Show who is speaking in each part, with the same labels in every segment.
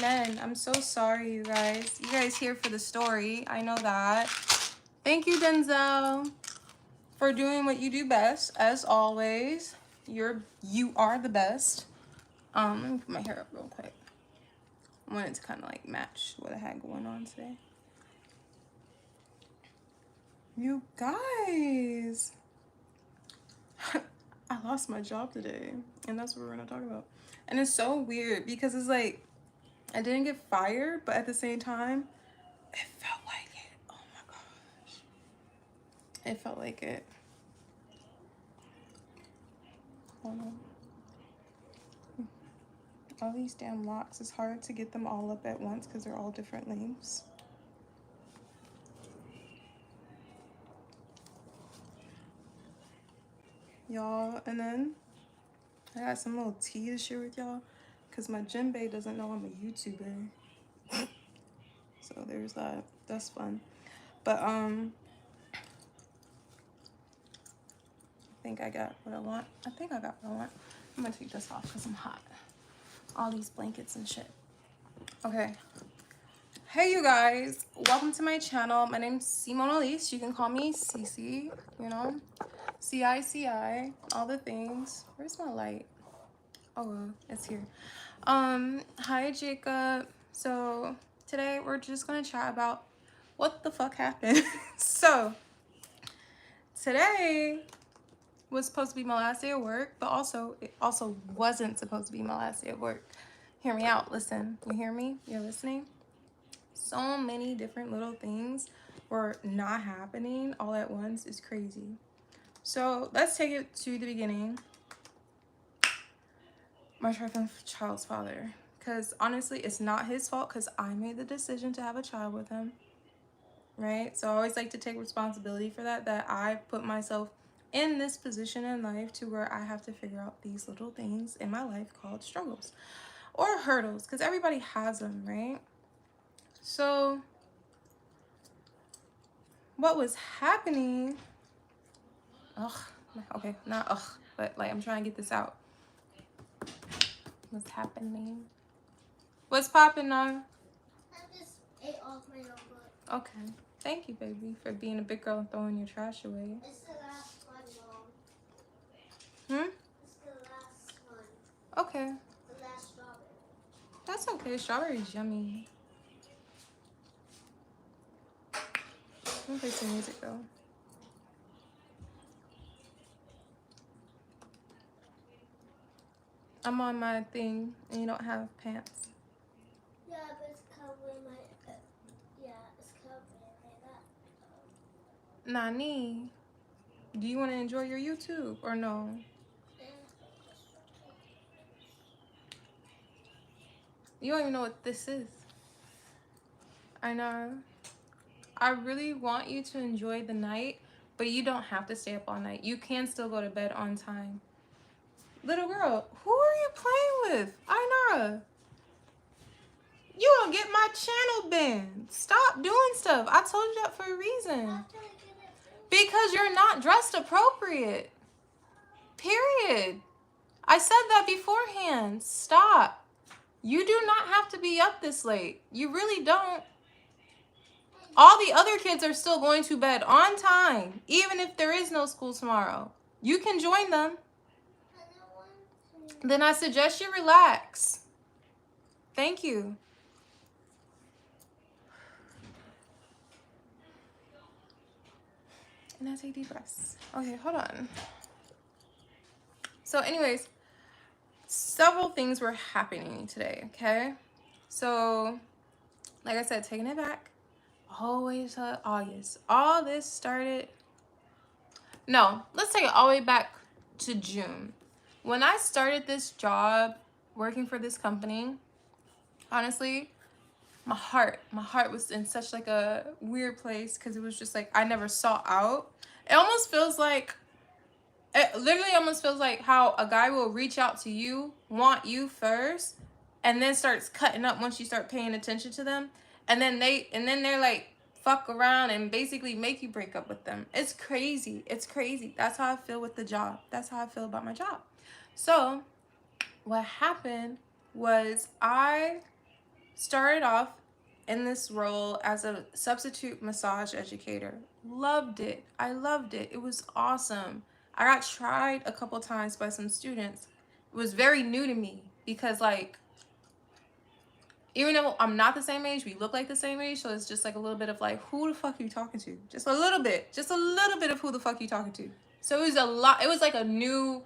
Speaker 1: Amen. I'm so sorry, you guys. You guys here for the story. I know that. Thank you, Denzel, for doing what you do best, as always. You are the best. Let me put my hair up real quick. I wanted to kind of like match what I had going on today. You guys, I lost my job today, and that's what we're gonna talk about. And it's so weird because it's like I didn't get fired, but at the same time, it felt like it. Oh my gosh, it felt like it. Hold on. All these damn locks, it's hard to get them all up at once because they're all different lengths. Y'all, and then I got some little tea to share with y'all because my gym bae doesn't know I'm a YouTuber. So there's that. That's fun. But I think I got what I want. I think I got what I want. I'm gonna take this off because I'm hot. All these blankets and shit. Okay. Hey you guys, welcome to my channel. My name's Simone Elise. You can call me Cece, you know. C-I-C-I, all the things. Where's my light? Oh, it's here. Hi Jacob. So today we're just gonna chat about what the fuck happened. So today was supposed to be my last day of work, but also it also wasn't supposed to be my last day of work. Hear me out. Listen. You hear me? You're listening? So many different little things were not happening all at once. Is crazy. So let's take it to the beginning. My child's father. Because honestly, it's not his fault because I made the decision to have a child with him. Right? So I always like to take responsibility for that. That I put myself in this position in life to where I have to figure out these little things in my life called struggles or hurdles, because everybody has them, right? So what was happening, okay, not but like I'm trying to get this out. What's happening? What's popping on?
Speaker 2: I just ate off my notebook.
Speaker 1: Okay, thank you, baby, for being a big girl and throwing your trash away.
Speaker 2: It's the last one, Mom. It's the last one.
Speaker 1: Okay.
Speaker 2: The last strawberry.
Speaker 1: That's okay. Strawberry's yummy. Let me play some music though. I'm on my thing and you don't have pants.
Speaker 2: Yeah, but it's covering my. It's covering my that.
Speaker 1: Nani, do you want to enjoy your YouTube or no? You don't even know what this is. I know. I really want you to enjoy the night, but you don't have to stay up all night. You can still go to bed on time. Little girl, who are you playing with? Ainara. You don't get my channel banned. Stop doing stuff. I told you that for a reason. Because you're not dressed appropriate. Period. I said that beforehand. Stop. You do not have to be up this late. You really don't. All the other kids are still going to bed on time, even if there is no school tomorrow. You can join them. Then I suggest you relax. Thank you. And I take deep breaths. Okay, hold on. So anyways, several things were happening today, okay? So, like I said, taking it back all the way to August. All this started... No, let's take it all the way back to June. When I started this job, working for this company, honestly, my heart was in such like a weird place because it was just like I never saw out. It almost feels like... It literally almost feels like how a guy will reach out to you, want you first, and then starts cutting up once you start paying attention to them. And then they're like fuck around and basically make you break up with them. It's crazy. It's crazy. That's how I feel with the job. That's how I feel about my job. So what happened was I Started off in this role as a substitute massage educator. Loved it. I loved it. It was awesome. I got tried a couple times by some students. It was very new to me because, like, even though I'm not the same age, we look like the same age, so it's just like a little bit of like, who the fuck are you talking to? Just a little bit of who the fuck you talking to. So it was a lot. It was like a new.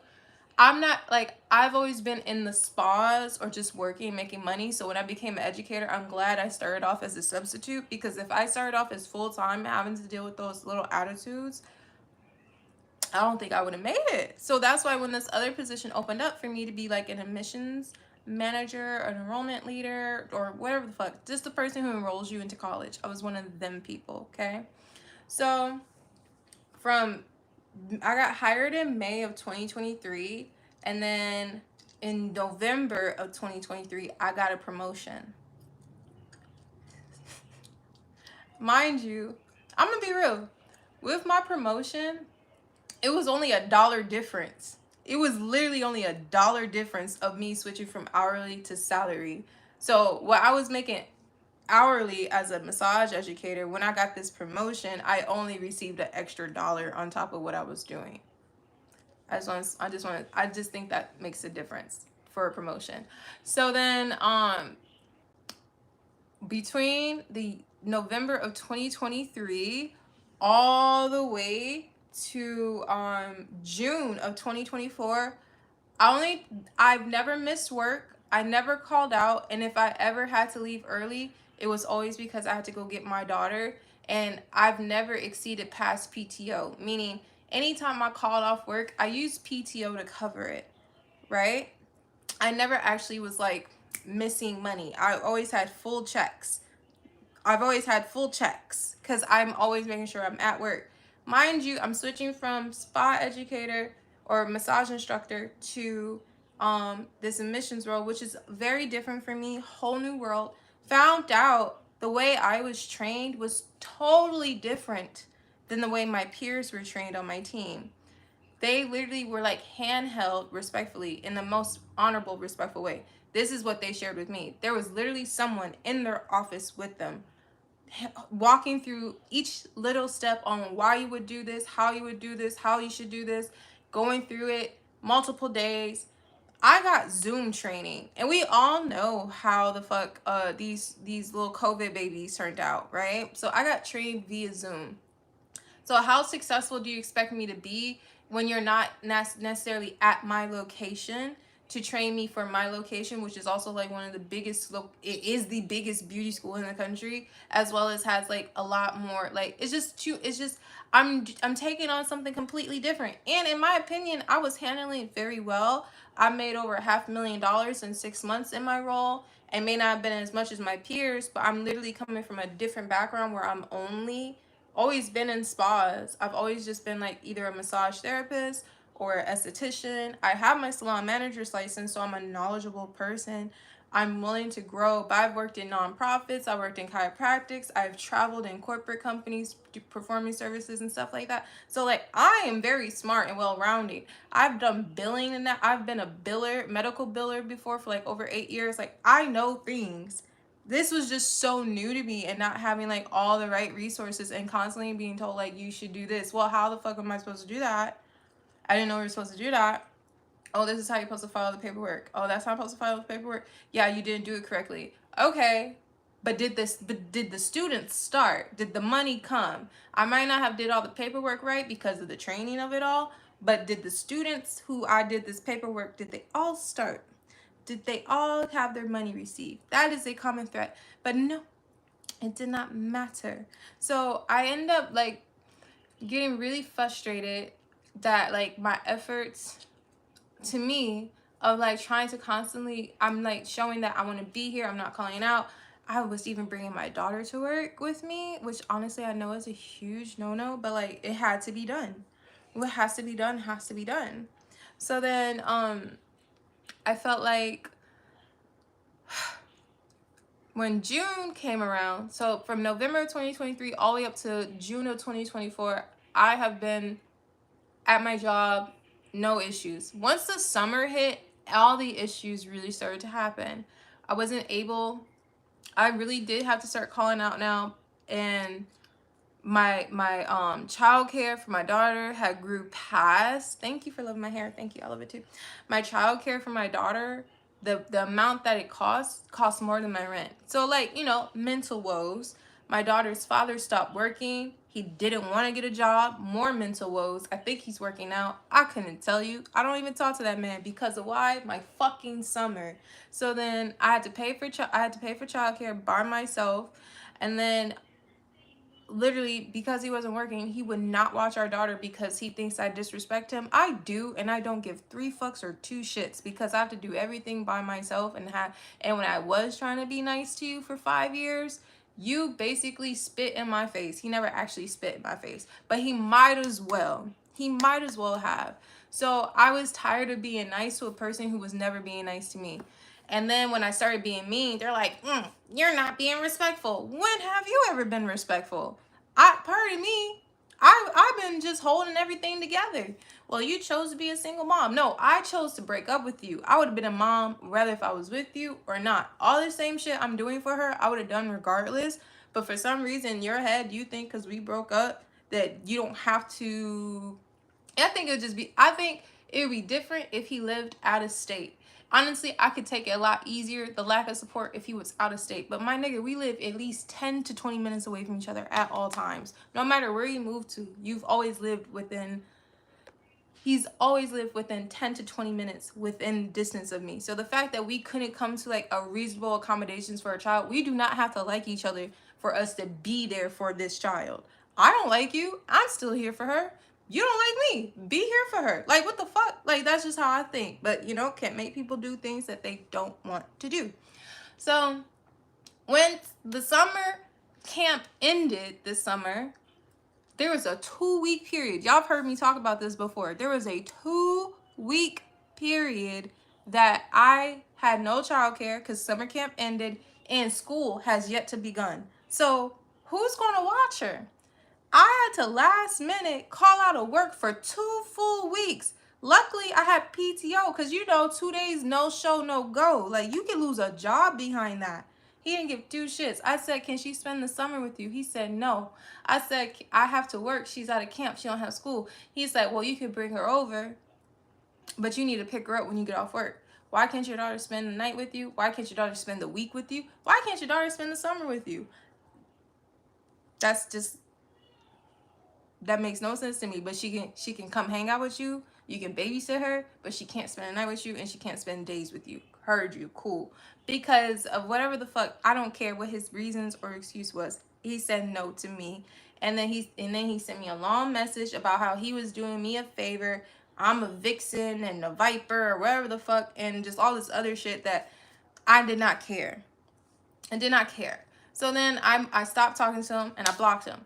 Speaker 1: I'm not like, I've always been in the spas or just working, making money. So when I became an educator, I'm glad I started off as a substitute, because if I started off as full time having to deal with those little attitudes, I don't think I would have made it. So that's why when this other position opened up for me to be like an admissions manager, an enrollment leader, or whatever the fuck, just the person who enrolls you into college, I was one of them people, okay? So I got hired in May of 2023, and then in November of 2023, I got a promotion. Mind you, I'm gonna be real. With my promotion, it was only $1 difference. It was literally only $1 difference of me switching from hourly to salary. So what I was making hourly as a massage educator, when I got this promotion, I only received an extra $1 on top of what I was doing. I just think that makes a difference for a promotion. So then between the November of 2023 all the way to June of 2024, I've never missed work. I never called out, and if I ever had to leave early, it was always because I had to go get my daughter. And I've never exceeded past PTO, meaning anytime I called off work, I used PTO to cover it, right? I never actually was like missing money. I always had full checks. I've always had full checks because I'm always making sure I'm at work. Mind you, I'm switching from spa educator or massage instructor to this admissions role, which is very different for me, whole new world. Found out the way I was trained was totally different than the way my peers were trained on my team. They literally were like handheld respectfully in the most honorable, respectful way. This is what they shared with me. There was literally someone in their office with them, walking through each little step on why you would do this, how you would do this, how you should do this, going through it multiple days. I got Zoom training, and we all know how the fuck these little COVID babies turned out, right? So I got trained via Zoom. So how successful do you expect me to be when you're not necessarily at my location to train me for my location, which is also like one of the biggest, it is the biggest beauty school in the country, as well as has like a lot more, like it's just I'm taking on something completely different. And in my opinion, I was handling it very well. I made over $500,000 in 6 months in my role. It may not have been as much as my peers, but I'm literally coming from a different background where I'm always been in spas. I've always just been like either a massage therapist or an esthetician. I have my salon manager's license, so I'm a knowledgeable person. I'm willing to grow, but I've worked in nonprofits, I worked in chiropractics, I've traveled in corporate companies performing services and stuff like that. So like I am very smart and well-rounded. I've done billing and that. I've been a biller, medical biller before for like over 8 years. Like I know things. This was just so new to me, and not having like all the right resources and constantly being told like you should do this. Well, how the fuck am I supposed to do that? I didn't know we were supposed to do that. Oh, this is how you're supposed to file the paperwork. Oh, that's how I'm supposed to file the paperwork. Yeah, you didn't do it correctly. Okay, but did the students start? Did the money come? I might not have did all the paperwork right because of the training of it all, but did the students who I did this paperwork, did they all start? Did they all have their money received? That is a common thread. But no, it did not matter. So I end up like getting really frustrated that like my efforts, to me, of like trying to constantly, I'm like showing that I want to be here, I'm not calling out. I was even bringing my daughter to work with me, which honestly I know is a huge no-no, but like it had to be done. What has to be done has to be done. So then I felt like when June came around, so from November 2023 all the way up to June of 2024, I have been at my job, no issues. Once the summer hit, all the issues really started to happen. I wasn't able I really did have to start calling out now, and my childcare for my daughter had grew past. Thank you for loving my hair. Thank you, I love it too. My childcare for my daughter, the amount that it costs more than my rent. So like, you know, mental woes. My daughter's father stopped working. He didn't want to get a job. More mental woes. I think he's working out. I couldn't tell you. I don't even talk to that man because of why? My fucking summer. So then I had to pay for childcare by myself, and then literally because he wasn't working, he would not watch our daughter because he thinks I disrespect him. I do, and I don't give 3 fucks or 2 shits because I have to do everything by myself. And when I was trying to be nice to you for 5 years, you basically spit in my face. He never actually spit in my face, but he might as well. He might as well have. So I was tired of being nice to a person who was never being nice to me. And then when I started being mean, they're like, you're not being respectful. When have you ever been respectful? Pardon me, I've been just holding everything together. Well, you chose to be a single mom. No, I chose to break up with you. I would have been a mom whether if I was with you or not. All the same shit I'm doing for her, I would have done regardless. But for some reason, in your head, you think because we broke up that you don't have to. I think it would be different if he lived out of state. Honestly, I could take it a lot easier, the lack of support, if he was out of state. But my nigga, we live at least 10 to 20 minutes away from each other at all times. No matter where you move to, he's always lived within 10 to 20 minutes within distance of me. So the fact that we couldn't come to like a reasonable accommodations for a child, we do not have to like each other for us to be there for this child. I don't like you. I'm still here for her. You don't like me. Be here for her. Like, what the fuck? Like, that's just how I think. But, you know, can't make people do things that they don't want to do. So, when the summer camp ended this summer, there was a 2-week period. Y'all have heard me talk about this before. There was a 2-week period that I had no childcare because summer camp ended and school has yet to begun. So, who's going to watch her? I had to last minute call out of work for 2 full weeks. Luckily, I had PTO because, you know, 2 days, no show, no go. Like, you can lose a job behind that. He didn't give 2 shits. I said, can she spend the summer with you? He said, no. I said, I have to work. She's out of camp. She don't have school. He said, well, you could bring her over, but you need to pick her up when you get off work. Why can't your daughter spend the night with you? Why can't your daughter spend the week with you? Why can't your daughter spend the summer with you? That makes no sense to me. But she can come hang out with you. You can babysit her, but she can't spend a night with you and she can't spend days with you. Heard you, cool. Because of whatever the fuck, I don't care what his reasons or excuse was. He said no to me. And then he sent me a long message about how he was doing me a favor. I'm a vixen and a viper or whatever the fuck, and just all this other shit that I did not care. I did not care. So then I stopped talking to him and I blocked him.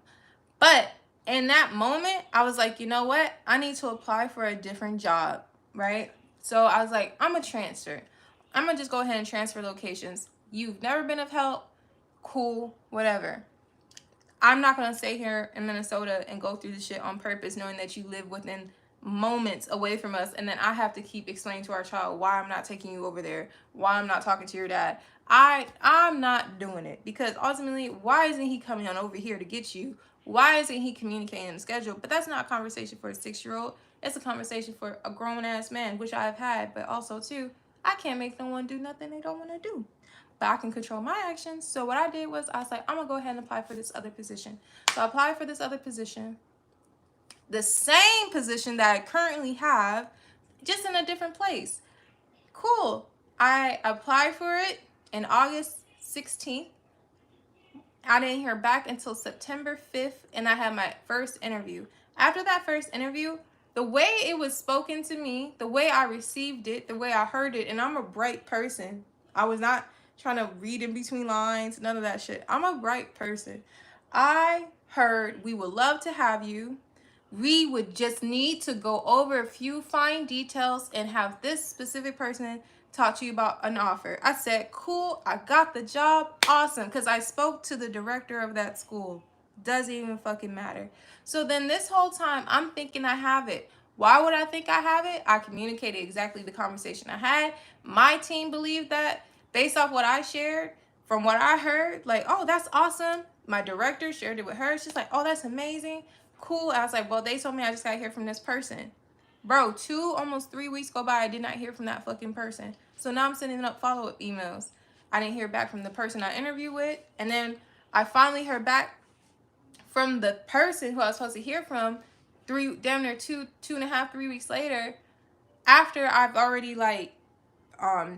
Speaker 1: But in that moment, I was like, you know what? I need to apply for a different job, right? So I was like, I'm going to transfer. I'm going to just go ahead and transfer locations. You've never been of help. Cool, whatever. I'm not going to stay here in Minnesota and go through this shit on purpose, knowing that you live within moments away from us, and then I have to keep explaining to our child why I'm not taking you over there, why I'm not talking to your dad. I'm not doing it, because ultimately, why isn't he coming on over here to get you? Why isn't he communicating the schedule? But that's not a conversation for a 6-year-old. It's a conversation for a grown-ass man, which I've had. But also, too, I can't make no one do nothing they don't want to do. But I can control my actions. So what I did was I was like, I'm going to go ahead and apply for this other position. So I applied for this other position. The same position that I currently have, just in a different place. Cool. I applied for it in August 16th. I didn't hear back until September 5th, and I had my first interview. After that first interview, the way it was spoken to me, the way I received it, the way I heard it, and I'm a bright person. I was not trying to read in between lines, none of that shit. I'm a bright person. I heard, we would love to have you. We would just need to go over a few fine details and have this specific person talk to you about an offer. I said, cool, I got the job, awesome, because I spoke to the director of that school. Doesn't even fucking matter. So then this whole time, I'm thinking I have it. Why would I think I have it? I communicated exactly the conversation I had. My team believed that based off what I shared from what I heard, like, oh, that's awesome. My director shared it with her. She's like, oh, that's amazing. Cool. I was like, well, they told me I just got to hear from this person. Bro, almost 3 weeks go by. I did not hear from that fucking person. So now I'm sending up follow-up emails. I didn't hear back from the person I interviewed with. And then I finally heard back from the person who I was supposed to hear from damn near 2.5, 3 weeks later, after I've already like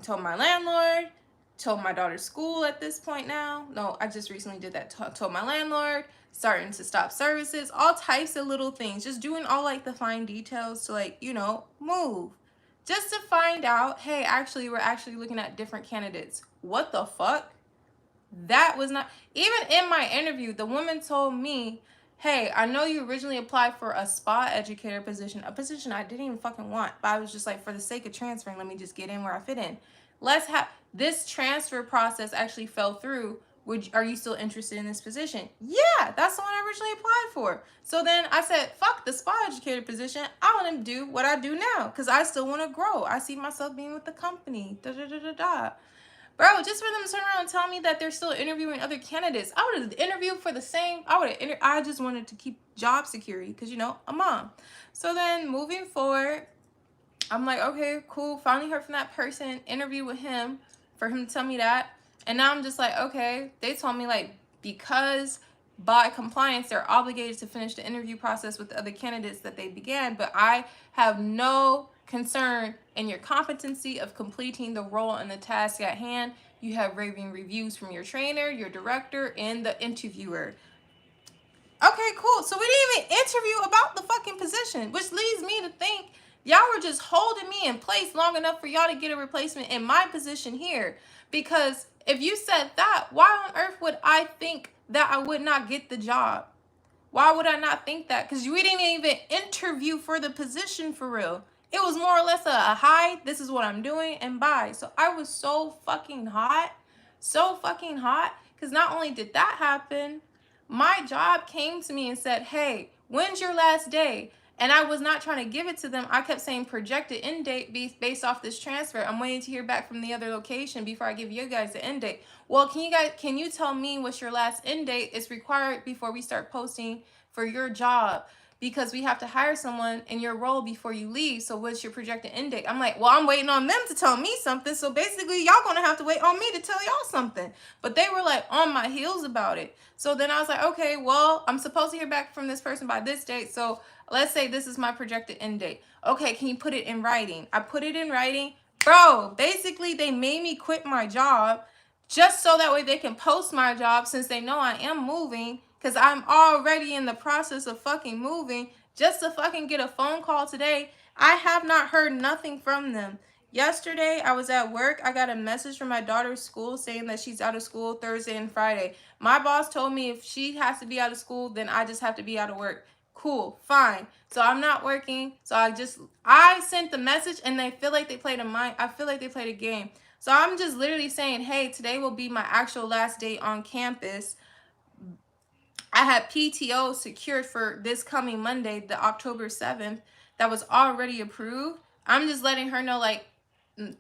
Speaker 1: told my landlord, told my daughter's school at this point now. No, I just recently did that. Told my landlord, starting to stop services, all types of little things, just doing all like the fine details to like, you know, move. Just to find out, hey, actually, we're actually looking at different candidates. What the fuck? That was not, even in my interview, the woman told me, hey, I know you originally applied for a spa educator position, a position I didn't even fucking want, but I was just like, for the sake of transferring, let me just get in where I fit in. Let's have, this transfer process actually fell through. Are you still interested in this position? Yeah, that's the one I originally applied for. So then I said, fuck the spa educator position. I want to do what I do now because I still want to grow. I see myself being with the company. Da da da da da. Bro, just for them to turn around and tell me that they're still interviewing other candidates. I would have interviewed for the same. I just wanted to keep job security because, you know, I'm mom. So then moving forward, I'm like, okay, cool. Finally heard from that person, interview with him for him to tell me that. And now I'm just like, okay, they told me like, because by compliance, they're obligated to finish the interview process with the other candidates that they began. But I have no concern in your competency of completing the role and the task at hand. You have raving reviews from your trainer, your director, and the interviewer. Okay, cool. So we didn't even interview about the fucking position, which leads me to think y'all were just holding me in place long enough for y'all to get a replacement in my position here. Because if you said that, why on earth would I think that I would not get the job? Why would I not think that? Because we didn't even interview for the position for real. It was more or less a hi, this is what I'm doing, and bye. So I was so fucking hot. So fucking hot. Because not only did that happen, my job came to me and said, hey, when's your last day? And I was not trying to give it to them. I kept saying projected end date based off this transfer. I'm waiting to hear back from the other location before I give you guys the end date. Well, can you tell me what's your last end date? It's required before we start posting for your job because we have to hire someone in your role before you leave. So what's your projected end date? I'm like, well, I'm waiting on them to tell me something. So basically y'all gonna have to wait on me to tell y'all something. But they were like on my heels about it. So then I was like, okay, well, I'm supposed to hear back from this person by this date. So let's say this is my projected end date. Okay, can you put it in writing? I put it in writing. Bro, basically they made me quit my job just so that way they can post my job since they know I am moving because I'm already in the process of fucking moving just to fucking get a phone call today. I have not heard nothing from them. Yesterday, I was at work. I got a message from my daughter's school saying that she's out of school Thursday and Friday. My boss told me if she has to be out of school, then I just have to be out of work. Cool, fine. So I'm not working. So I sent the message and they feel like they played I feel like they played a game. So I'm just literally saying, hey, today will be my actual last day on campus. I had PTO secured for this coming Monday, the October 7th, that was already approved. I'm just letting her know, like,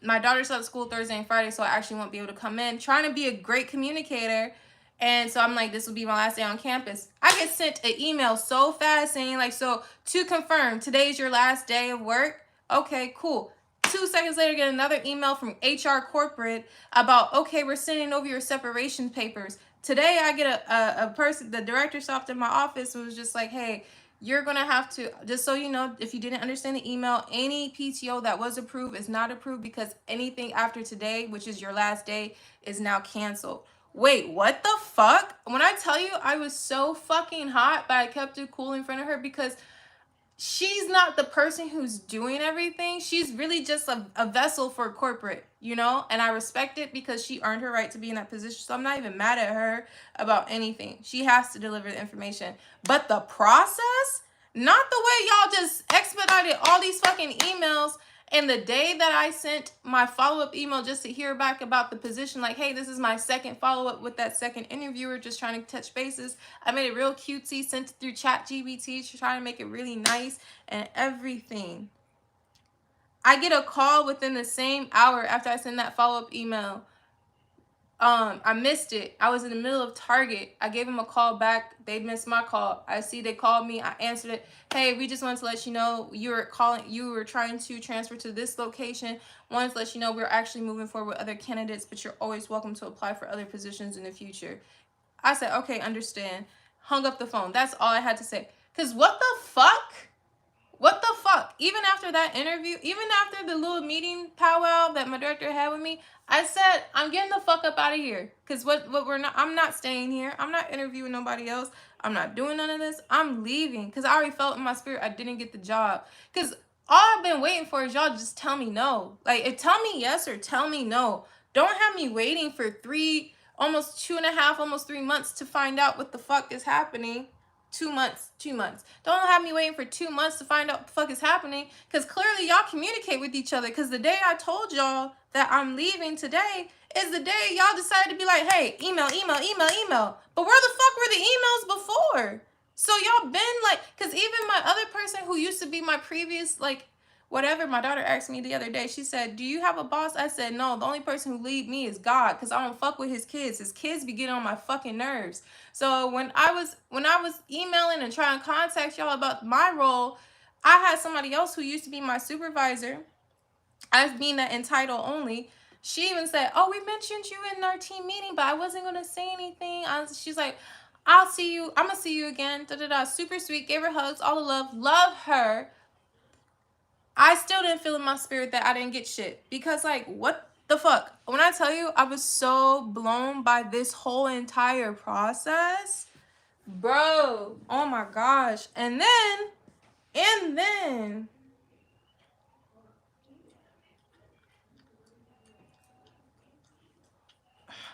Speaker 1: my daughter's out of school Thursday and Friday, so I actually won't be able to come in. Trying to be a great communicator. And so I'm like, this will be my last day on campus. I get sent an email so fast saying, like, so to confirm, today's your last day of work. Okay, cool. 2 seconds later, get another email from HR corporate about, okay, we're sending over your separation papers. Today, I get a person, the director stopped in my office and was just like, hey, you're going to have to, just so you know, if you didn't understand the email, any PTO that was approved is not approved because anything after today, which is your last day, is now canceled. Wait, what the fuck? When I tell you I was so fucking hot, but I kept it cool in front of her because she's not the person who's doing everything. She's really just a vessel for corporate, you know? And I respect it because she earned her right to be in that position. So I'm not even mad at her about anything. She has to deliver the information. But the process, not the way y'all just expedited all these fucking emails. And the day that I sent my follow-up email just to hear back about the position, like, hey, this is my second follow-up with that second interviewer, just trying to touch bases. I made it real cutesy, sent it through ChatGPT, trying to make it really nice and everything. I get a call within the same hour after I send that follow-up email. I missed it. I was in the middle of Target. I gave them a call back. They missed my call. I see they called me. I answered it. Hey, we just wanted to let you know you were trying to transfer to this location. Wanted to let you know we're actually moving forward with other candidates, but you're always welcome to apply for other positions in the future. I said, okay, understand. Hung up the phone. That's all I had to say. Because what the fuck? What the fuck? Even after that interview, even after the little meeting powwow that my director had with me, I said, I'm getting the fuck up out of here. Because I'm not staying here. I'm not interviewing nobody else. I'm not doing none of this. I'm leaving. Because I already felt in my spirit I didn't get the job. Because all I've been waiting for is y'all just tell me no. Like, tell me yes or tell me no. Don't have me waiting for almost 2.5, almost 3 months to find out what the fuck is happening. 2 months. Don't have me waiting for 2 months to find out what the fuck is happening. Because clearly y'all communicate with each other. Because the day I told y'all that I'm leaving today is the day y'all decided to be like, hey, email. But where the fuck were the emails before? So y'all been like, because even my other person who used to be my previous, like, whatever, my daughter asked me the other day, she said, do you have a boss? I said, no, the only person who lead me is God, because I don't fuck with his kids. His kids be getting on my fucking nerves. So when I was emailing and trying to contact y'all about my role, I had somebody else who used to be my supervisor, as being that in title only. She even said, oh, we mentioned you in our team meeting, but I wasn't going to say anything. She's like, I'll see you. I'm going to see you again. Super sweet. Gave her hugs. All the love. Love her. I still didn't feel in my spirit that I didn't get shit. Because, like, what the fuck? When I tell you, I was so blown by this whole entire process. Bro. Oh, my gosh. And then...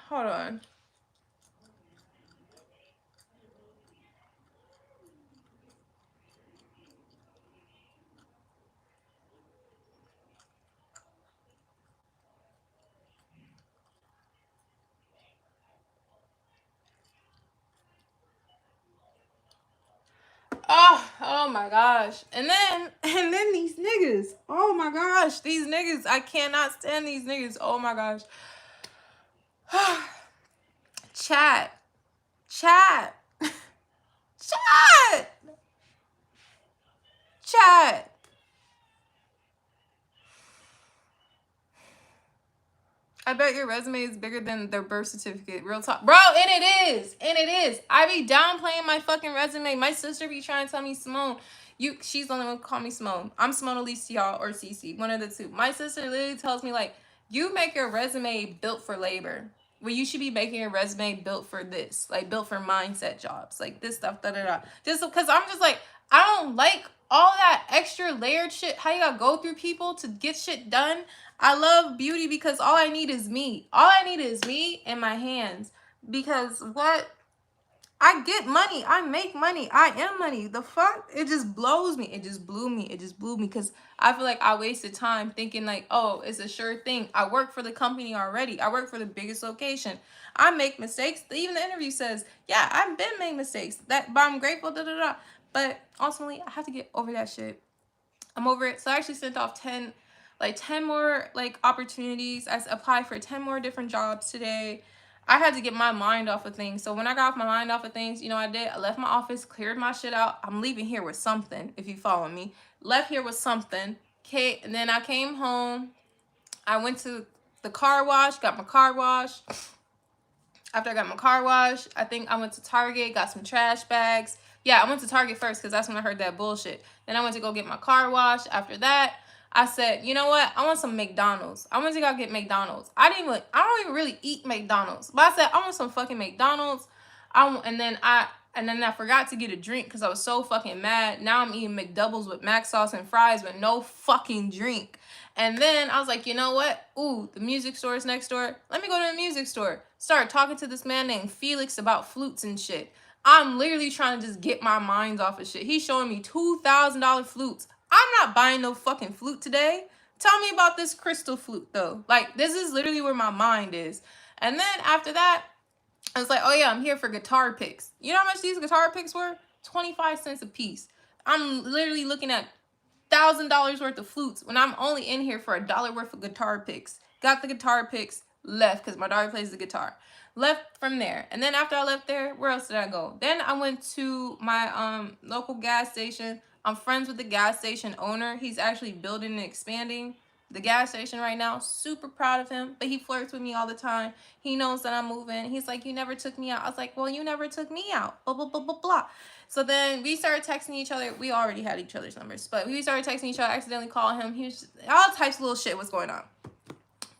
Speaker 1: Hold on. Oh my gosh. And then these niggas. Oh my gosh. These niggas. I cannot stand these niggas. Oh my gosh. Chat. Chat. Chat. Chat. I bet your resume is bigger than their birth certificate. Real talk. Bro, and it is. And it is. I be downplaying my fucking resume. My sister be trying to tell me, Simone, she's the only one who call me Simone. I'm Simone Elise to y'all, or Cece. One of the two. My sister literally tells me, like, you make your resume built for labor. Well, you should be making a resume built for this. Like, built for mindset jobs. Like, this stuff, da-da-da. Just because I'm just like, I don't like all that extra layered shit. How you gotta go through people to get shit done. I love beauty because all I need is me. All I need is me and my hands. Because what? I get money. I make money. I am money. The fuck? It just blows me. It just blew me. It just blew me because I feel like I wasted time thinking like, oh, it's a sure thing. I work for the company already. I work for the biggest location. I make mistakes. Even the interview says, yeah, I've been making mistakes. But I'm grateful, da-da-da. But ultimately, I have to get over that shit. I'm over it. So I actually sent off 10 more opportunities. I applied for 10 more different jobs today. I had to get my mind off of things. So when I got off my mind off of things, you know what I did? I left my office, cleared my shit out. I'm leaving here with something, if you follow me. Left here with something. Okay, and then I came home. I went to the car wash, got my car wash. After I got my car wash, I think I went to Target, got some trash bags. Yeah, I went to Target first because that's when I heard that bullshit. Then I went to go get my car wash. After that, I said, you know what? I want some McDonald's. I went to go get McDonald's. I don't even really eat McDonald's. But I said, I want some fucking McDonald's. And then I forgot to get a drink because I was so fucking mad. Now I'm eating McDoubles with mac sauce and fries with no fucking drink. And then I was like, you know what? Ooh, the music store is next door. Let me go to the music store. Start talking to this man named Felix about flutes and shit. I'm literally trying to just get my mind off of shit. He's showing me $2,000 flutes. I'm not buying no fucking flute today. Tell me about this crystal flute, though. Like, this is literally where my mind is. And then after that, I was like, oh yeah, I'm here for guitar picks. You know how much these guitar picks were? 25 cents a piece. I'm literally looking at $1,000 worth of flutes when I'm only in here for $1 worth of guitar picks. Got the guitar picks, Left because my daughter plays the guitar. Left from there. And then after I left there, where else did I go? Then I went to my local gas station. I'm friends with the gas station owner. He's actually building and expanding the gas station right now. Super proud of him. But he flirts with me all the time. He knows that I'm moving. He's like, you never took me out. I was like, well, you never took me out. Blah, blah, blah, blah, blah. So then we started texting each other. We already had each other's numbers. But we started texting each other. I accidentally called him. He was just, all types of little shit was going on.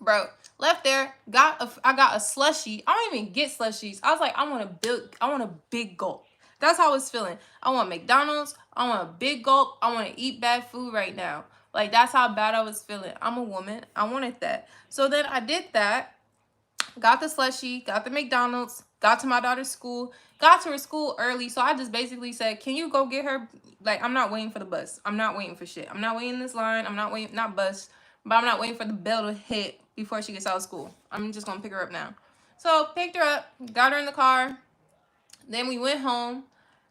Speaker 1: Bro, left there, I got a slushie. I don't even get slushies. I was like, I want a big gulp. That's how I was feeling. I want McDonald's. I want a big gulp. I want to eat bad food right now. Like, that's how bad I was feeling. I'm a woman. I wanted that. So then I did that. Got the slushie. Got the McDonald's. Got to my daughter's school. Got to her school early. So I just basically said, can you go get her? Like, I'm not waiting for the bus. I'm not waiting for shit. I'm not waiting in this line. I'm not waiting, not bus. But I'm not waiting for the bell to hit before she gets out of school. I'm just going to pick her up now. So picked her up. Got her in the car. Then we went home.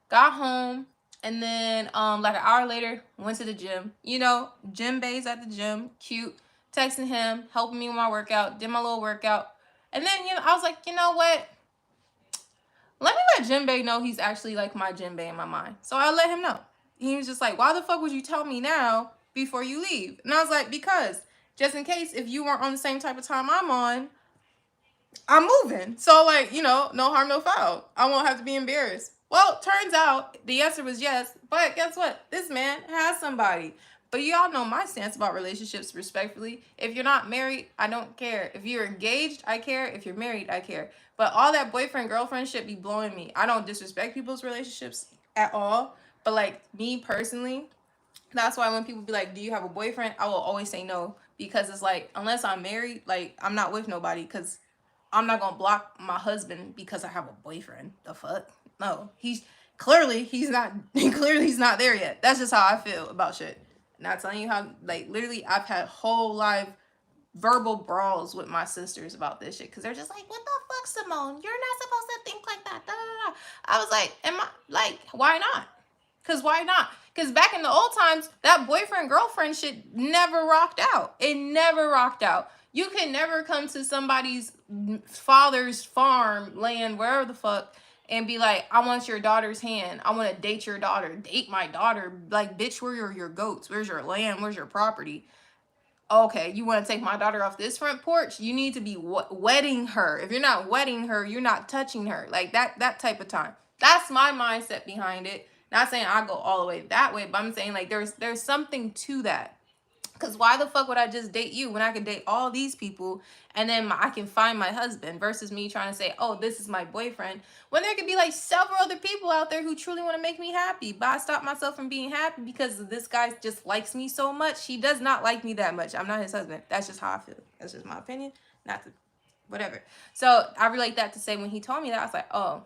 Speaker 1: Got home. And then like an hour later, went to the gym. You know, gym bays at the gym. Cute. Texting him. Helping me with my workout. Did my little workout. And then, you know, I was like, you know what? Let me let Jim Bay know he's actually like my Jim Bay in my mind. So I let him know. He was just like, why the fuck would you tell me now before you leave? And I was like, because just in case if you weren't on the same type of time I'm on, I'm moving. So like, you know, no harm, no foul. I won't have to be embarrassed. Well, turns out the answer was yes. But guess what? This man has somebody. But y'all know my stance about relationships respectfully. If you're not married, I don't care. If you're engaged, I care. If you're married, I care. But all that boyfriend-girlfriend shit be blowing me. I don't disrespect people's relationships at all. But like me personally, that's why when people be like, do you have a boyfriend? I will always say no. Because it's like, unless I'm married, like I'm not with nobody. Because I'm not going to block my husband because I have a boyfriend. The fuck? No. He's not there yet. That's just how I feel about shit. Not telling you how, like, literally, I've had whole live verbal brawls with my sisters about this shit. Because they're just like, what the fuck, Simone? You're not supposed to think like that. Da, da, da. I was like, why not? Because why not? Because back in the old times, that boyfriend-girlfriend shit never rocked out. It never rocked out. You can never come to somebody's father's farm, land, wherever the fuck, and be like, I want your daughter's hand. I want to date your daughter. Date my daughter. Like, bitch, where are your goats? Where's your land? Where's your property? Okay, you want to take my daughter off this front porch? You need to be wedding her. If you're not wedding her, you're not touching her. Like, that type of time. That's my mindset behind it. Not saying I go all the way that way, but I'm saying, like, there's something to that. Because why the fuck would I just date you when I could date all these people and then I can find my husband versus me trying to say, oh, this is my boyfriend, when there could be like several other people out there who truly want to make me happy. But I stop myself from being happy because this guy just likes me so much. He does not like me that much. I'm not his husband. That's just how I feel. That's just my opinion. Not to, whatever. So I relate that to say when he told me that, I was like, oh,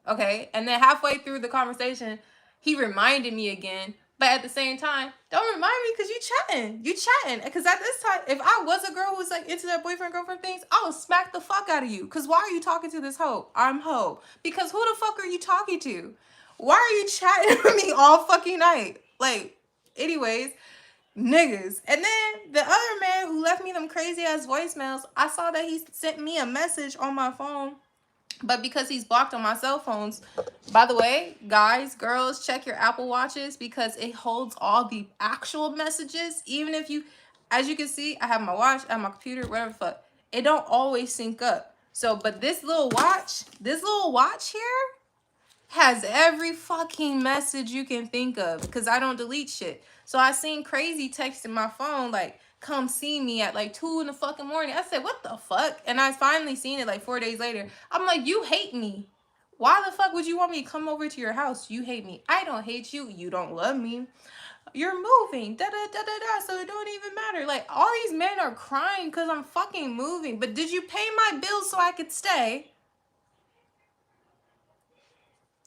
Speaker 1: okay. And then halfway through the conversation, he reminded me again. But at the same time, don't remind me because you chatting. You chatting. Because at this time, if I was a girl who was like into that boyfriend-girlfriend things, I would smack the fuck out of you. Because why are you talking to this hoe? I'm hoe. Because who the fuck are you talking to? Why are you chatting with me all fucking night? Like, anyways, niggas. And then the other man who left me them crazy ass voicemails, I saw that he sent me a message on my phone. But because he's blocked on my cell phones, by the way, guys, girls, check your Apple Watches because it holds all the actual messages. Even if you, as you can see, I have my watch, I have my computer, whatever the fuck. It don't always sync up. So, but this little watch here has every fucking message you can think of because I don't delete shit. So I seen crazy text in my phone like, come see me at like 2 in the fucking morning. I said, what the fuck? And I finally seen it like 4 days later. I'm like, you hate me. Why the fuck would you want me to come over to your house? You hate me. I don't hate you. You don't love me. You're moving. Da da da da da. So it don't even matter. Like, all these men are crying because I'm fucking moving. But did you pay my bills so I could stay?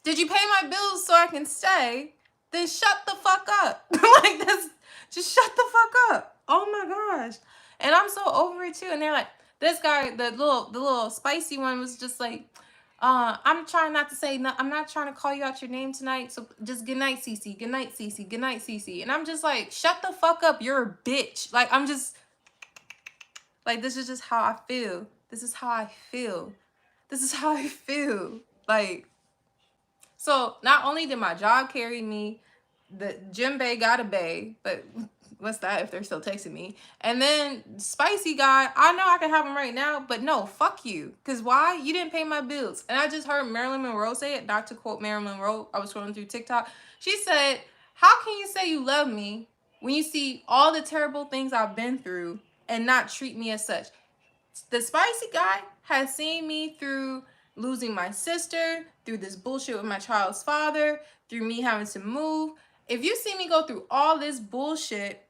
Speaker 1: Did you pay my bills so I can stay? Then shut the fuck up. Like, this, just shut the fuck up. Oh my gosh. And I'm so over it too. And they're like, this guy, the little spicy one was just like, I'm trying not to say, no, I'm not trying to call you out your name tonight. So just good night, Cece. Good night, Cece. Good night, Cece. And I'm just like, shut the fuck up. You're a bitch. Like, I'm just, like, this is just how I feel. This is how I feel. This is how I feel. Like, so not only did my job carry me, the Jim Bay got a bay, but what's that if they're still texting me? And then Spicy Guy, I know I can have him right now, but no, fuck you. Because why? You didn't pay my bills. And I just heard Marilyn Monroe say it, not to quote Marilyn Monroe. I was scrolling through TikTok. She said, how can you say you love me when you see all the terrible things I've been through and not treat me as such? The Spicy Guy has seen me through losing my sister, through this bullshit with my child's father, through me having to move. If you see me go through all this bullshit,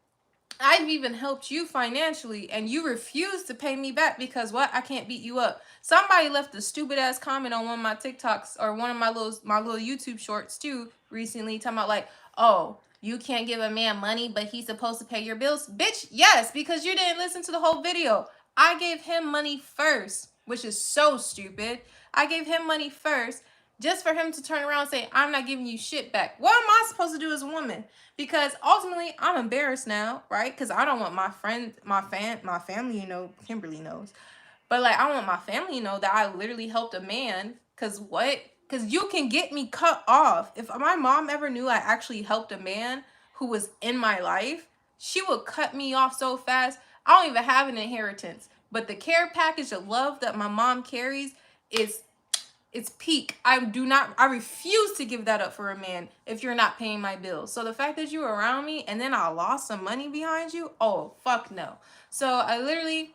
Speaker 1: I've even helped you financially and you refuse to pay me back because what? I can't beat you up. Somebody left a stupid ass comment on one of my TikToks or one of my little YouTube shorts too recently, talking about like, oh, you can't give a man money, but he's supposed to pay your bills. Bitch, yes, because you didn't listen to the whole video. I gave him money first, which is so stupid. I gave him money first just for him to turn around and say, I'm not giving you shit back. What am I supposed to do as a woman? Because ultimately, I'm embarrassed now, right? Because I don't want my friend, my family, you know, Kimberly knows. But like, I want my family to know that I literally helped a man. Because what? Because you can get me cut off. If my mom ever knew I actually helped a man who was in my life, she would cut me off so fast. I don't even have an inheritance. But the care package of love that my mom carries is it's peak. I refuse to give that up for a man if you're not paying my bills. So the fact that you were around me and then I lost some money behind you, oh, fuck no. So I literally,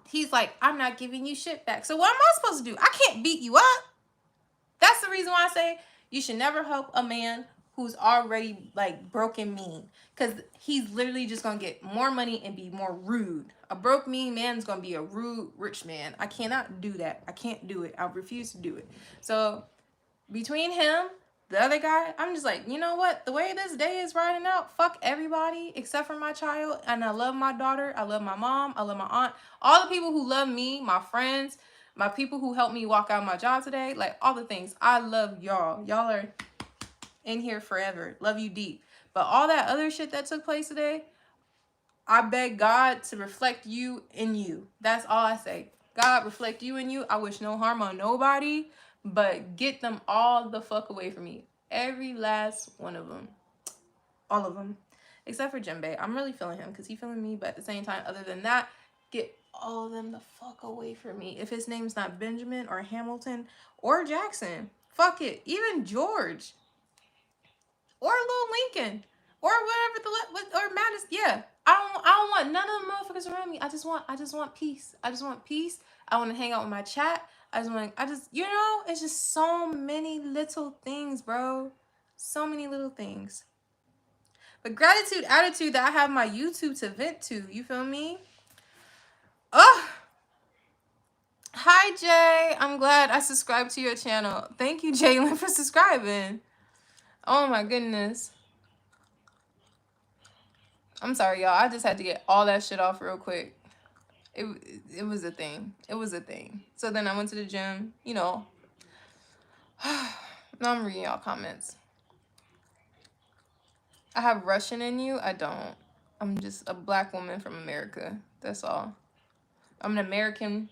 Speaker 1: he's like, I'm not giving you shit back. So what am I supposed to do? I can't beat you up. That's the reason why I say you should never help a man who's already like broken mean. Because he's literally just going to get more money and be more rude. A broke mean man's going to be a rude rich man. I cannot do that. I can't do it. I refuse to do it. So between him, the other guy, I'm just like, you know what? The way this day is riding out, fuck everybody except for my child. And I love my daughter. I love my mom. I love my aunt. All the people who love me, my friends, my people who helped me walk out my job today, like all the things. I love y'all. Y'all are in here forever. Love you deep. But all that other shit that took place today, I beg God to reflect you in you. That's all I say. God, reflect you in you. I wish no harm on nobody, but get them all the fuck away from me. Every last one of them. All of them. Except for Jimbe. I'm really feeling him because he's feeling me, but at the same time, other than that, get all of them the fuck away from me. If his name's not Benjamin or Hamilton or Jackson, fuck it. Even George. Or Lil Lincoln. Or whatever or Mattis. Yeah. I don't want none of the motherfuckers around me. I just want peace. I just want peace. I want to hang out with my chat. You know, it's just so many little things, bro. So many little things. But gratitude, attitude that I have my YouTube to vent to. You feel me? Oh. Hi, Jay. I'm glad I subscribed to your channel. Thank you, Jalen, for subscribing. Oh, my goodness. I'm sorry, y'all. I just had to get all that shit off real quick. It was a thing. It was a thing. So then I went to the gym, you know. Now I'm reading y'all comments. I have Russian in you? I don't. I'm just a black woman from America. That's all. I'm an American,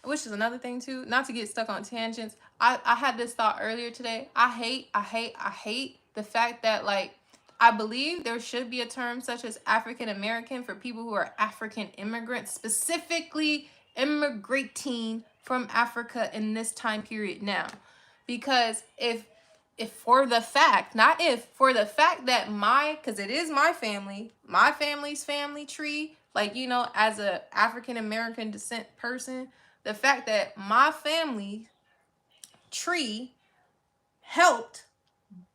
Speaker 1: which is another thing too. Not to get stuck on tangents. I had this thought earlier today. I hate the fact that, like, I believe there should be a term such as African American for people who are African immigrants, specifically immigrating from Africa in this time period now. Because if for the fact that because it is my family's family tree, like, you know, as a African American descent person, the fact that my family tree helped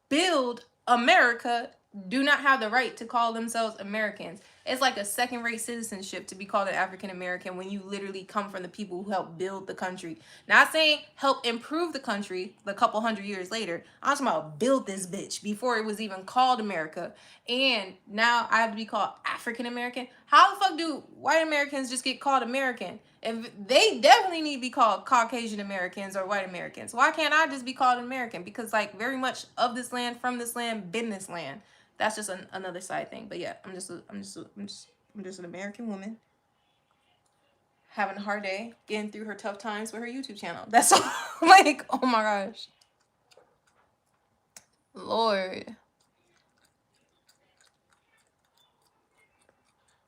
Speaker 1: build America do not have the right to call themselves Americans. It's like a second-rate citizenship to be called an African American when you literally come from the people who helped build the country. Not saying help improve the country a couple hundred years later. I'm talking about build this bitch before it was even called America. And now I have to be called African American. How the fuck do white Americans just get called American? If they definitely need to be called Caucasian Americans or white Americans. Why can't I just be called American? Because, like, very much of this land, from this land, been this land. That's just another side thing. But yeah, I'm just an American woman. having a hard day, getting through her tough times with her YouTube channel. That's all. Like, oh my gosh. Lord.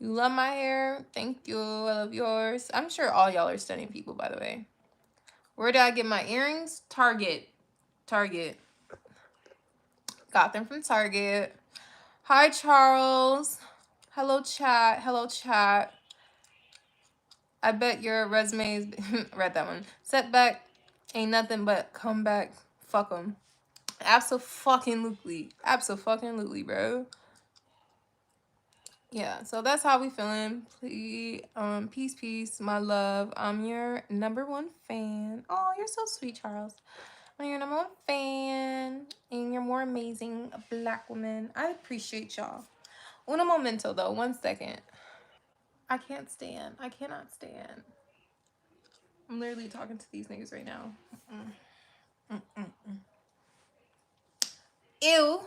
Speaker 1: You love my hair? Thank you. I love yours. I'm sure all y'all are stunning people, by the way. Where did I get my earrings? Target. Target. Got them from Target. Hi, Charles. Hello, chat. Hello, chat. I bet your resume is... read that one. Setback ain't nothing but comeback. Fuck them. Abso-fucking-lutely. Abso-fucking-lutely, bro. Yeah, so that's how we feeling. Please, peace, peace, my love. I'm your #1 fan. Oh, you're so sweet, Charles. I'm your #1 fan, and you're more amazing, a black woman. I appreciate y'all. Uno momento, though. 1 second. I can't stand. I cannot stand. I'm literally talking to these niggas right now. Ew.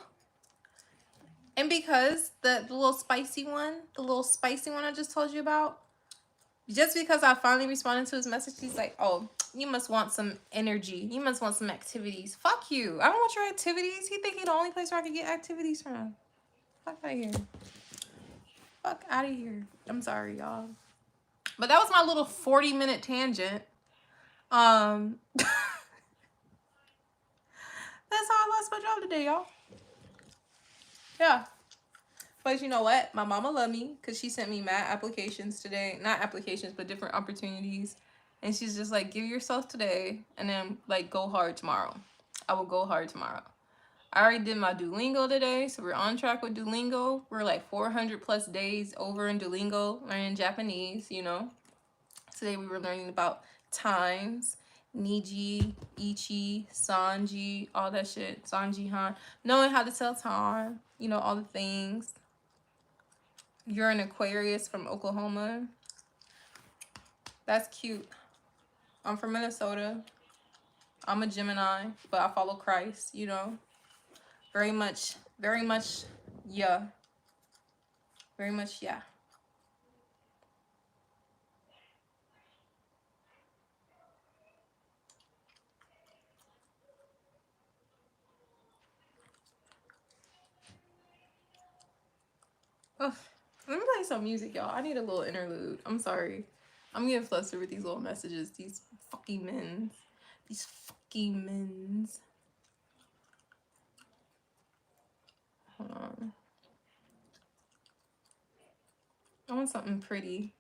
Speaker 1: And because the little spicy one, I just told you about, just because I finally responded to his message, he's like, oh, you must want some energy. You must want some activities. Fuck you. I don't want your activities. He think he the only place where I can get activities from. Fuck out of here. Fuck out of here. I'm sorry, y'all. But that was my little 40-minute tangent. That's how I lost my job today, y'all. Yeah. But you know what? My mama loved me because she sent me mad applications today. Not applications, but different opportunities. And she's just like, give yourself today and then like go hard tomorrow. I will go hard tomorrow. I already did my Duolingo today, so we're on track with Duolingo. We're like 400 plus days over in Duolingo, learning Japanese, you know. Today we were learning about times, Niji, Ichi, Sanji, all that shit. Sanji, Han. Knowing how to tell time, you know, all the things. You're an Aquarius from Oklahoma. That's cute. I'm from Minnesota. I'm a Gemini, but I follow Christ, you know. Very much, yeah. Very much, yeah. Ugh. Let me play some music, y'all. I need a little interlude. I'm sorry. I'm getting flustered with these little messages. These fucking men. These fucking men's. Hold on. I want something pretty.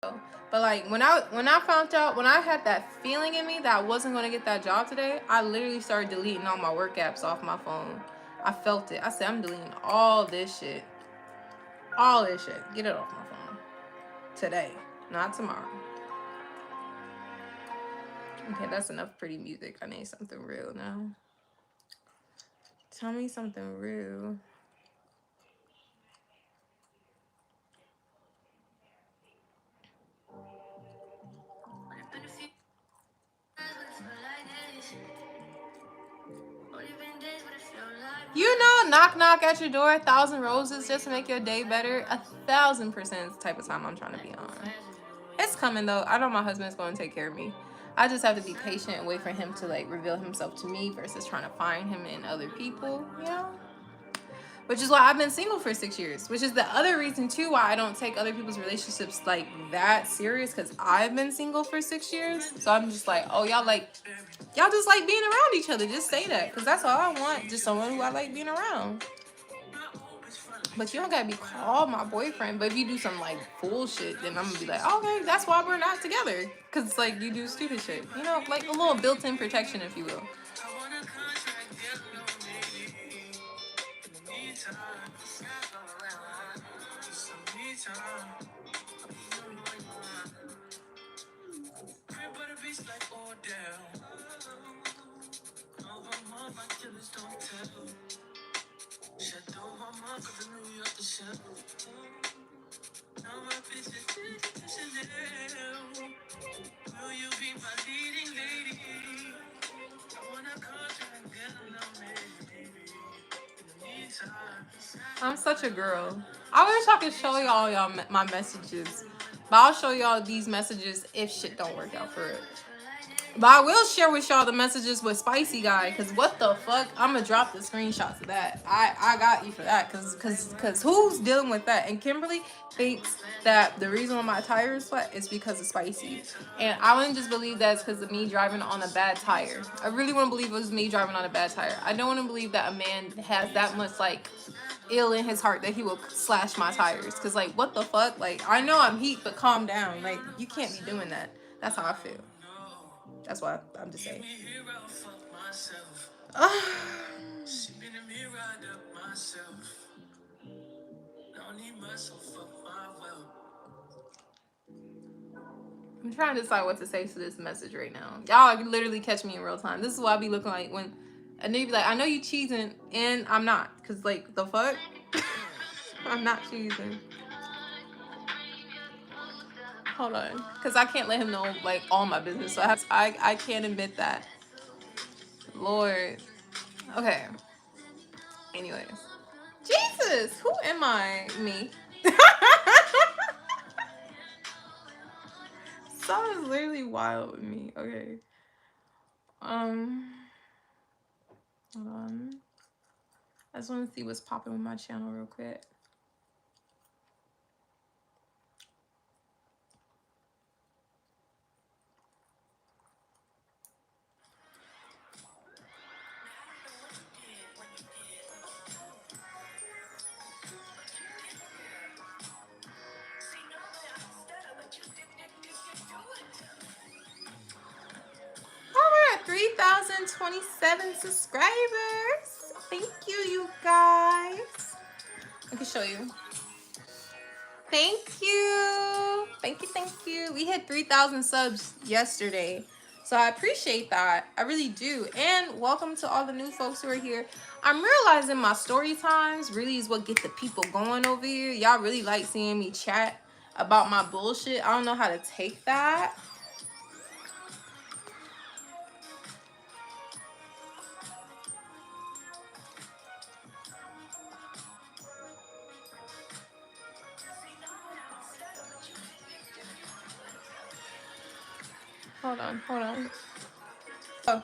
Speaker 1: But like when I found out, when I had that feeling in me that I wasn't gonna get that job today, I literally started deleting all my work apps off my phone. I felt it. I said, I'm deleting all this shit. All this shit. Get it off my phone. Today. Not tomorrow. Okay, that's enough pretty music. I need something real now. Tell me something real. You know, knock knock at your door, 1,000 roses just to make your day better. 1,000% is the type of time I'm trying to be on. It's coming though. I know my husband's going to take care of me. I just have to be patient and wait for him to like reveal himself to me versus trying to find him in other people, you know? Which is why I've been single for 6 years. Which is the other reason too why I don't take other people's relationships like that serious, because I've been single for 6 years. So I'm just like, oh, y'all just like being around each other. Just say that, because that's all I want. Just someone who I like being around. But you don't gotta be called my boyfriend. But if you do some like fool shit, then I'm gonna be like, okay, that's why we're not together. Cause it's like you do stupid shit. You know, like a little built-in protection, if you will. I'm such a girl. I wish I could show y'all my messages. But I'll show y'all these messages if shit don't work out for it. But I will share with y'all the messages with Spicy Guy, because what the fuck? I'm gonna drop the screenshots of that. I got you for that, because who's dealing with that? And Kimberly thinks that the reason why my tires sweat is because of Spicy. And I wouldn't just believe that's because of me driving on a bad tire. I really want to believe it was me driving on a bad tire. I don't want to believe that a man has that much, like, ill in his heart that he will slash my tires. Because, like, what the fuck? Like, I know I'm heat, but calm down. Like, you can't be doing that. That's how I feel. That's why I'm just saying. I'm trying to decide what to say to this message right now. Y'all can literally catch me in real time. This is what I be looking like when a nigga be like, I know you cheesing, and I'm not. Because, like, the fuck? I'm not cheesing. Hold on. Because I can't let him know, like, all my business. So I can't admit that. Lord. Okay. Anyways. Jesus! Who am I? Me. Song is literally wild with me. Okay. Hold on. I just want to see what's popping with my channel real quick. We're at 3,027 subscribers. Thank you guys. I can show you. Thank you. Thank you. We hit 3,000 subs yesterday. So I appreciate that. I really do. And welcome to all the new folks who are here. I'm realizing my story times really is what get the people going over here. Y'all really like seeing me chat about my bullshit. I don't know how to take that. Hold on. Oh.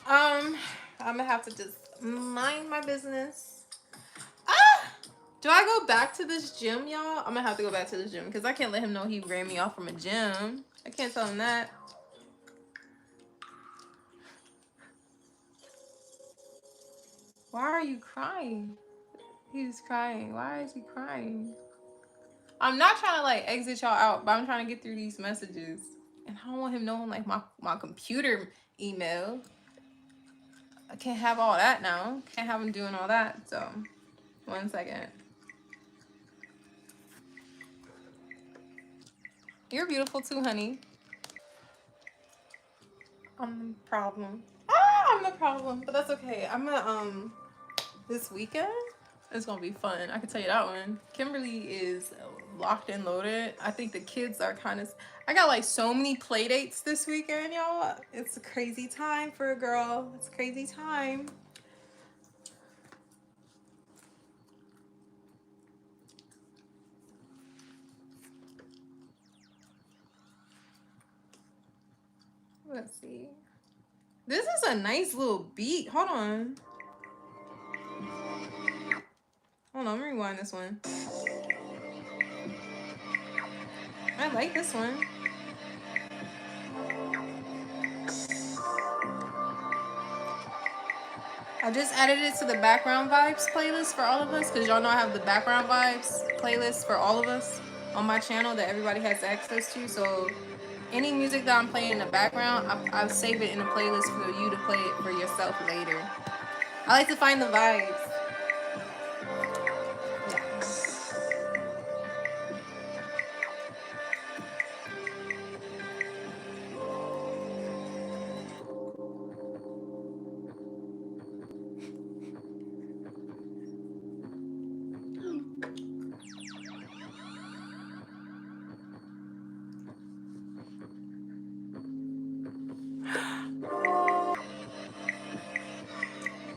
Speaker 1: I'm gonna have to just mind my business. Do I go back to this gym, y'all? I'm gonna have to go back to this gym because I can't let him know he ran me off from a gym. I can't tell him that. Why are you crying? He's crying. Why is he crying? I'm not trying to like exit y'all out, but I'm trying to get through these messages. And I don't want him knowing like my computer email. I can't have all that now. Can't have him doing all that. So, 1 second. You're beautiful too, honey. I'm the problem. I'm the problem. But that's okay. I'm gonna this weekend it's gonna be fun. I can tell you that one. Kimberly is locked and loaded. I think the kids are kind of. I got like so many play dates this weekend, y'all. It's a crazy time for a girl. It's a crazy time. Let's see. This is a nice little beat. Hold on. Hold on, let me rewind this one. I like this one. I just added it to the background vibes playlist for all of us because y'all know I have the background vibes playlist for all of us on my channel that everybody has access to. So any music that I'm playing in the background, I'll save it in a playlist for you to play it for yourself later. I like to find the vibes.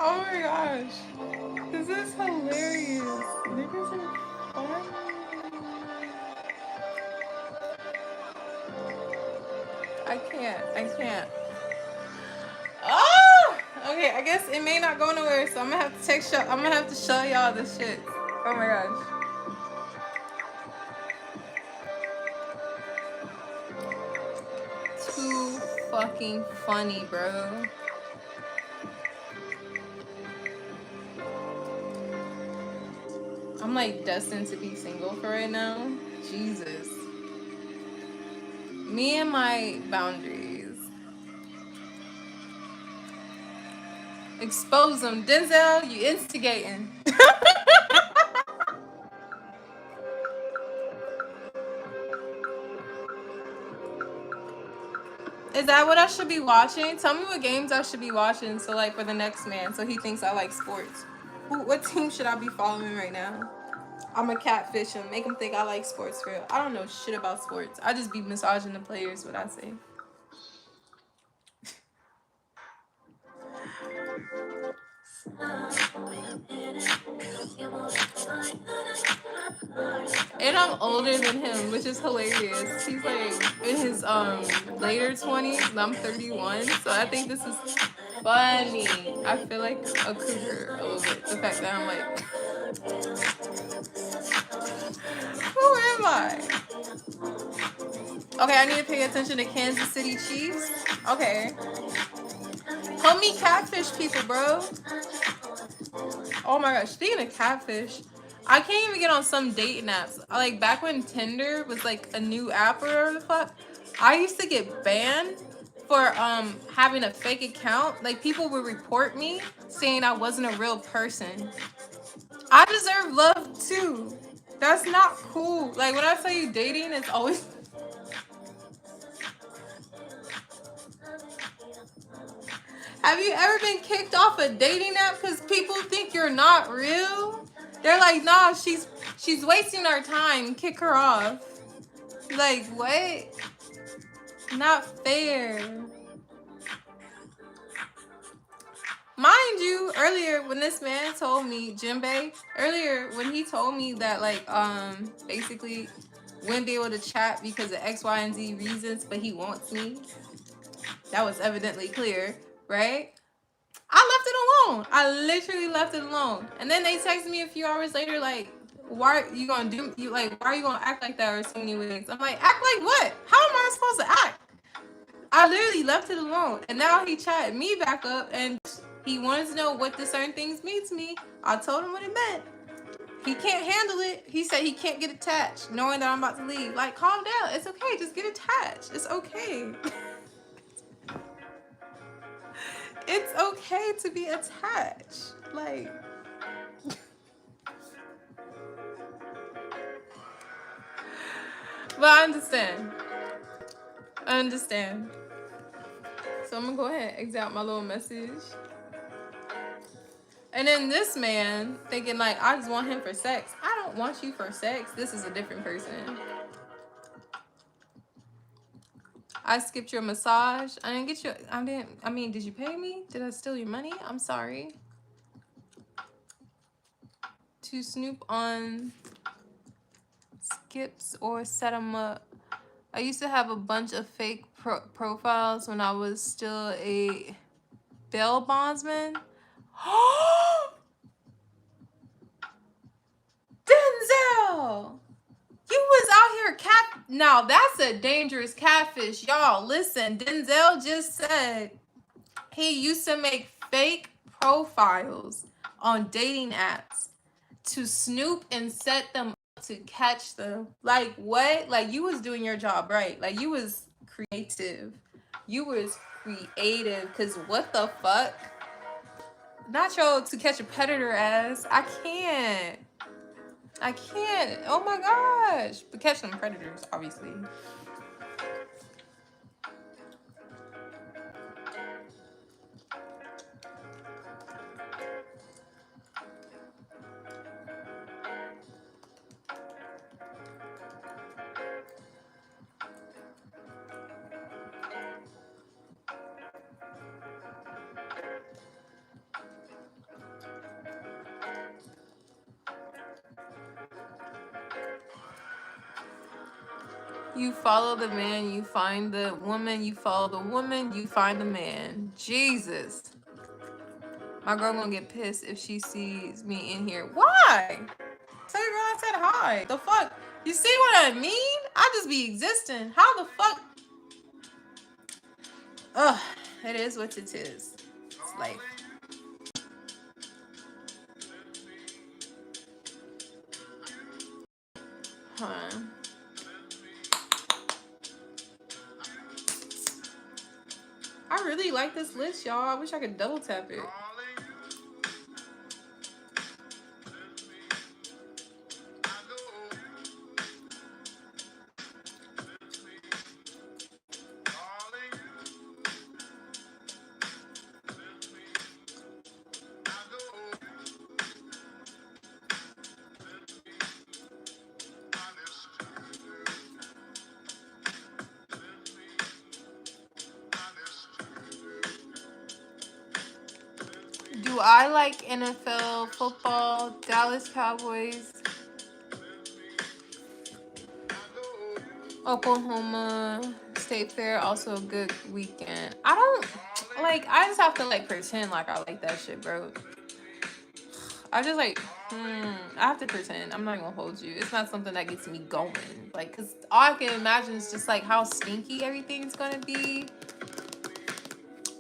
Speaker 1: Oh my gosh. This is hilarious. Niggas are funny. I can't. Oh! Okay, I guess it may not go nowhere, so I'm gonna have to text y'all. I'm gonna have to show y'all this shit. Oh my gosh. Too fucking funny, bro. I'm like destined to be single for right now. Jesus. Me and my boundaries. Expose them. Denzel, you instigating. Is that what I should be watching? Tell me what games I should be watching so like for the next man so he thinks I like sports. What team should I be following right now? I'm a catfish him, make him think I like sports for real. I don't know shit about sports. I just be massaging the players, what I say. And I'm older than him, which is hilarious. He's like in his later 20s, and I'm 31, so I think this is funny. I feel like a cougar a little bit. The fact that I'm like, who am I? Okay, I need to pay attention to Kansas City Chiefs. Okay. Help me catfish people, bro. Oh my gosh, speaking of catfish, I can't even get on some dating apps. Like back when Tinder was like a new app or whatever the fuck, I used to get banned for having a fake account. Like people would report me saying I wasn't a real person. I deserve love too. That's not cool. Like when I tell you dating, it's always. Have you ever been kicked off a dating app because people think you're not real? They're like, nah, she's wasting our time. Kick her off. Like, what? Not fair. Mind you, earlier when this man told me, Jinbei, earlier when he told me that like basically wouldn't be able to chat because of X, Y, and Z reasons, but he wants me. That was evidently clear, right? I left it alone. I literally left it alone. And then they texted me a few hours later, like, why are you gonna do you like why are you gonna act like that or so many ways? I'm like, act like what? How am I supposed to act? I literally left it alone. And now he chatted me back up and he wanted to know what the certain things mean to me. I told him what it meant. He can't handle it. He said he can't get attached, knowing that I'm about to leave. Like, calm down. It's okay. Just get attached. It's okay. It's okay to be attached. Like, but I understand. I understand. So I'm gonna go ahead and exit out my little message. And then this man thinking like, I just want him for sex. I don't want you for sex. This is a different person. I skipped your massage. I didn't get you. I mean, did you pay me? Did I steal your money? I'm sorry. To snoop on skips or set them up. I used to have a bunch of fake profiles when I was still a bail bondsman. Denzel! You was out here Now, that's a dangerous catfish. Y'all, listen. Denzel just said he used to make fake profiles on dating apps to snoop and set them up to catch them. Like, what? Like, you was doing your job right. Like, you was creative. You was creative. Because what the fuck? Not your to catch a predator ass. I can't. Oh my gosh. But catch them predators, obviously. You follow the man, you find the woman, you follow the woman, you find the man. Jesus. My girl gonna get pissed if she sees me in here. Why? Tell your girl I said hi. The fuck? You see what I mean? I just be existing. How the fuck? Ugh, it is what it is. It's life. Huh. I really like this list, y'all. I wish I could double tap it. Do I like NFL football? Dallas Cowboys, Oklahoma State Fair, also a good weekend. I don't like. I just have to like pretend like I like that shit, bro. I just like. I have to pretend. I'm not gonna hold you. It's not something that gets me going. Like, cause all I can imagine is just like how stinky everything's gonna be.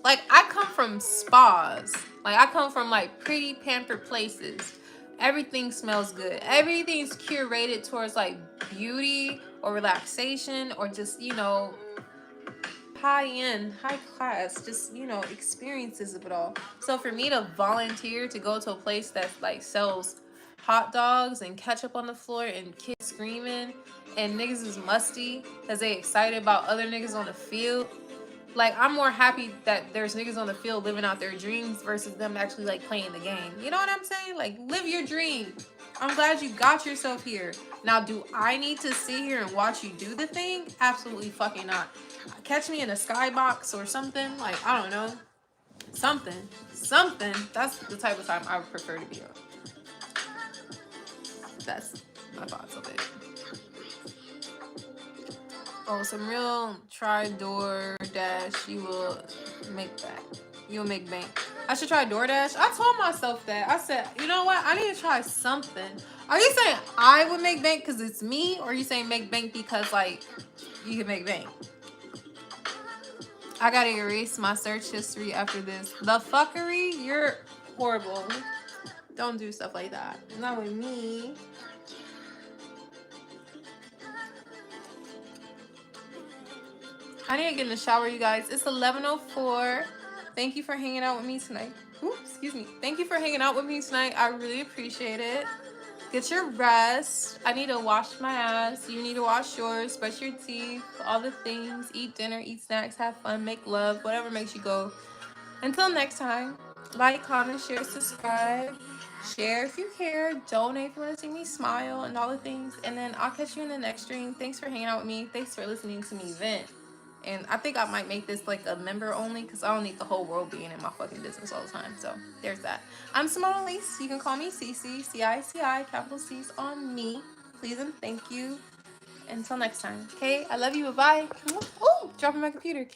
Speaker 1: Like, I come from spas. Like, I come from, like, pretty pampered places. Everything smells good. Everything's curated towards, like, beauty or relaxation or just, you know, high-end, high-class, just, you know, experiences of it all. So for me to volunteer to go to a place that, like, sells hot dogs and ketchup on the floor and kids screaming and niggas is musty because they excited about other niggas on the field. Like, I'm more happy that there's niggas on the field living out their dreams versus them actually, like, playing the game. You know what I'm saying? Like, live your dream. I'm glad you got yourself here. Now, do I need to sit here and watch you do the thing? Absolutely fucking not. Catch me in a skybox or something. Like, I don't know. Something. That's the type of time I would prefer to be on. That's my thoughts of it. Oh, some real try DoorDash. You will make back. You'll make bank. I should try DoorDash. I told myself that. I said, you know what? I need to try something. Are you saying I would make bank because it's me? Or are you saying make bank because, like, you can make bank? I gotta erase my search history after this. The fuckery? You're horrible. Don't do stuff like that. Not with me. I need to get in the shower, you guys. It's 11:04. Thank you for hanging out with me tonight. Ooh, excuse me. Thank you for hanging out with me tonight. I really appreciate it. Get your rest. I need to wash my ass. You need to wash yours. Brush your teeth. All the things. Eat dinner. Eat snacks. Have fun. Make love. Whatever makes you go. Until next time. Like, comment, share, subscribe. Share if you care. Donate if you want to see me smile and all the things. And then I'll catch you in the next stream. Thanks for hanging out with me. Thanks for listening to me vent. And I think I might make this like a member only because I don't need the whole world being in my fucking business all the time. So there's that. I'm Simone Elise. You can call me Cece. C-I-C-I, capital C's on me. Please and thank you. Until next time. Okay, I love you. Bye-bye. Oh, dropping my computer. Okay.